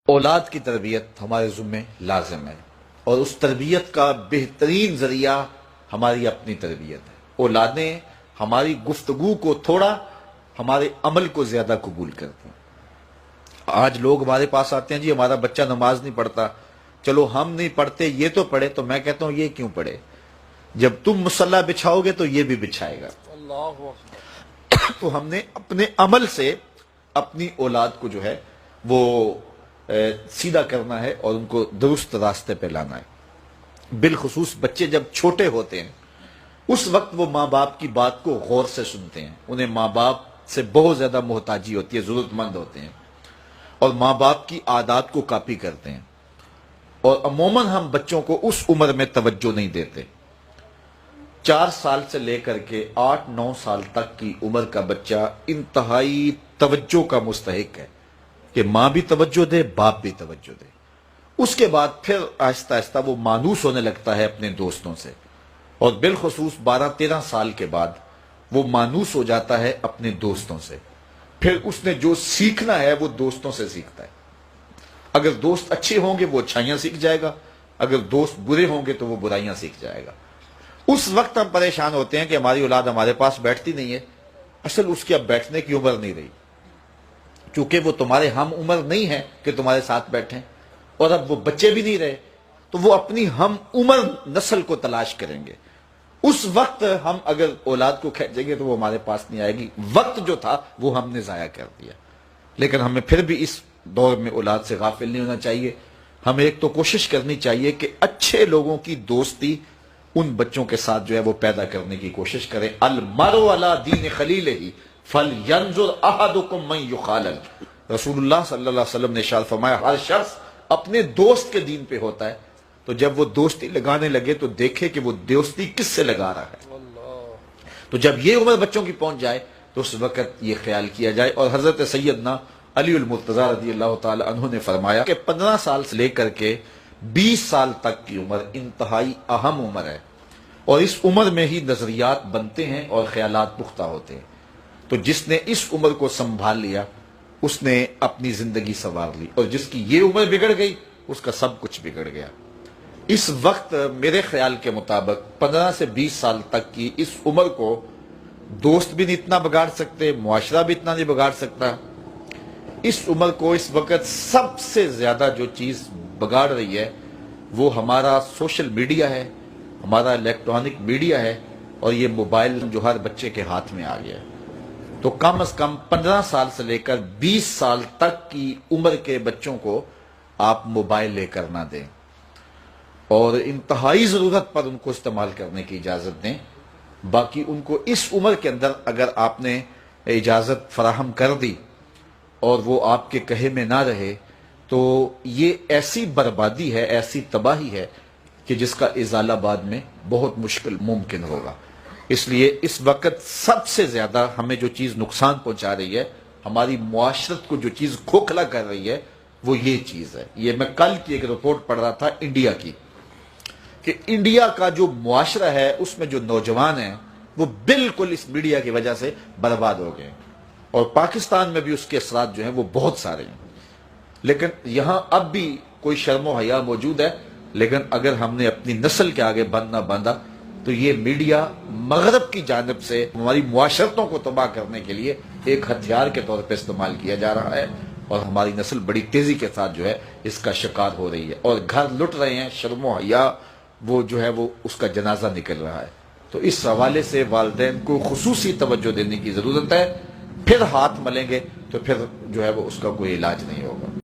اولاد کی تربیت ہمارے ذمہ لازم ہے، اور اس تربیت کا بہترین ذریعہ ہماری اپنی تربیت ہے۔ اولادیں ہماری گفتگو کو تھوڑا، ہمارے عمل کو زیادہ قبول کرتی ہیں۔ آج لوگ ہمارے پاس آتے ہیں، جی ہمارا بچہ نماز نہیں پڑھتا، چلو ہم نہیں پڑھتے یہ تو پڑھے، تو میں کہتا ہوں یہ کیوں پڑھے؟ جب تم مصلی بچھاؤ گے تو یہ بھی بچھائے گا۔ تو ہم نے اپنے عمل سے اپنی اولاد کو جو ہے وہ سیدھا کرنا ہے اور ان کو درست راستے پہ لانا ہے۔ بالخصوص بچے جب چھوٹے ہوتے ہیں اس وقت وہ ماں باپ کی بات کو غور سے سنتے ہیں، انہیں ماں باپ سے بہت زیادہ محتاجی ہوتی ہے، ضرورت مند ہوتے ہیں، اور ماں باپ کی عادات کو کاپی کرتے ہیں۔ اور عموماً ہم بچوں کو اس عمر میں توجہ نہیں دیتے۔ 4 سال سے لے کر کے 8-9 سال تک کی عمر کا بچہ انتہائی توجہ کا مستحق ہے کہ ماں بھی توجہ دے، باپ بھی توجہ دے۔ اس کے بعد پھر آہستہ آہستہ وہ مانوس ہونے لگتا ہے اپنے دوستوں سے، اور بالخصوص 12-13 سال کے بعد وہ مانوس ہو جاتا ہے اپنے دوستوں سے۔ پھر اس نے جو سیکھنا ہے وہ دوستوں سے سیکھتا ہے۔ اگر دوست اچھے ہوں گے وہ اچھائیاں سیکھ جائے گا، اگر دوست برے ہوں گے تو وہ برائیاں سیکھ جائے گا۔ اس وقت ہم پریشان ہوتے ہیں کہ ہماری اولاد ہمارے پاس بیٹھتی نہیں ہے۔ اصل اس کی اب بیٹھنے کی عمر نہیں رہی، چونکہ وہ تمہارے ہم عمر نہیں ہے کہ تمہارے ساتھ بیٹھیں، اور اب وہ بچے بھی نہیں رہے، تو وہ اپنی ہم عمر نسل کو تلاش کریں گے۔ اس وقت ہم اگر اولاد کو کھینچیں گے تو وہ ہمارے پاس نہیں آئے گی۔ وقت جو تھا وہ ہم نے ضائع کر دیا۔ لیکن ہمیں پھر بھی اس دور میں اولاد سے غافل نہیں ہونا چاہیے۔ ہمیں ایک تو کوشش کرنی چاہیے کہ اچھے لوگوں کی دوستی ان بچوں کے ساتھ جو ہے وہ پیدا کرنے کی کوشش کریں۔ المرء علی دین خلیلہ فلینظر احدکم من یخالل۔ رسول اللہ صلی اللہ علیہ وسلم نے ارشاد فرمایا ہر شخص اپنے دوست کے دین پہ ہوتا ہے، تو جب وہ دوستی لگانے لگے تو دیکھے کہ وہ دوستی کس سے لگا رہا ہے۔ تو جب یہ عمر بچوں کی پہنچ جائے تو اس وقت یہ خیال کیا جائے۔ اور حضرت سیدنا علی المرتضیٰ رضی اللہ تعالی عنہ نے فرمایا کہ 15 سال سے لے کر کے 20 سال تک کی عمر انتہائی اہم عمر ہے، اور اس عمر میں ہی نظریات بنتے ہیں اور خیالات پختہ ہوتے ہیں۔ تو جس نے اس عمر کو سنبھال لیا اس نے اپنی زندگی سنوار لی، اور جس کی یہ عمر بگڑ گئی اس کا سب کچھ بگڑ گیا۔ اس وقت میرے خیال کے مطابق 15 سے 20 سال تک کی اس عمر کو دوست بھی نہیں اتنا بگاڑ سکتے، معاشرہ بھی اتنا نہیں بگاڑ سکتا۔ اس عمر کو اس وقت سب سے زیادہ جو چیز بگاڑ رہی ہے وہ ہمارا سوشل میڈیا ہے، ہمارا الیکٹرانک میڈیا ہے، اور یہ موبائل جو ہر بچے کے ہاتھ میں آ گیا ہے۔ تو کم از کم 15 سال سے لے کر 20 سال تک کی عمر کے بچوں کو آپ موبائل لے کر نہ دیں، اور انتہائی ضرورت پر ان کو استعمال کرنے کی اجازت دیں۔ باقی ان کو اس عمر کے اندر اگر آپ نے اجازت فراہم کر دی اور وہ آپ کے کہے میں نہ رہے تو یہ ایسی بربادی ہے، ایسی تباہی ہے کہ جس کا ازالہ بعد میں بہت مشکل ممکن ہوگا۔ اس لیے اس وقت سب سے زیادہ ہمیں جو چیز نقصان پہنچا رہی ہے، ہماری معاشرت کو جو چیز کھوکھلا کر رہی ہے وہ یہ چیز ہے۔ یہ میں کل کی ایک رپورٹ پڑھ رہا تھا انڈیا کی، کہ انڈیا کا جو معاشرہ ہے اس میں جو نوجوان ہیں وہ بالکل اس میڈیا کی وجہ سے برباد ہو گئے، اور پاکستان میں بھی اس کے اثرات جو ہیں وہ بہت سارے ہیں۔ لیکن یہاں اب بھی کوئی شرم و حیا موجود ہے، لیکن اگر ہم نے اپنی نسل کے آگے بند نہ باندھا تو یہ میڈیا مغرب کی جانب سے ہماری معاشرتوں کو تباہ کرنے کے لیے ایک ہتھیار کے طور پہ استعمال کیا جا رہا ہے، اور ہماری نسل بڑی تیزی کے ساتھ جو ہے اس کا شکار ہو رہی ہے، اور گھر لٹ رہے ہیں، شرم و حیا وہ جو ہے وہ اس کا جنازہ نکل رہا ہے۔ تو اس حوالے سے والدین کو خصوصی توجہ دینے کی ضرورت ہے۔ پھر ہاتھ ملیں گے تو پھر جو ہے وہ اس کا کوئی علاج نہیں ہوگا۔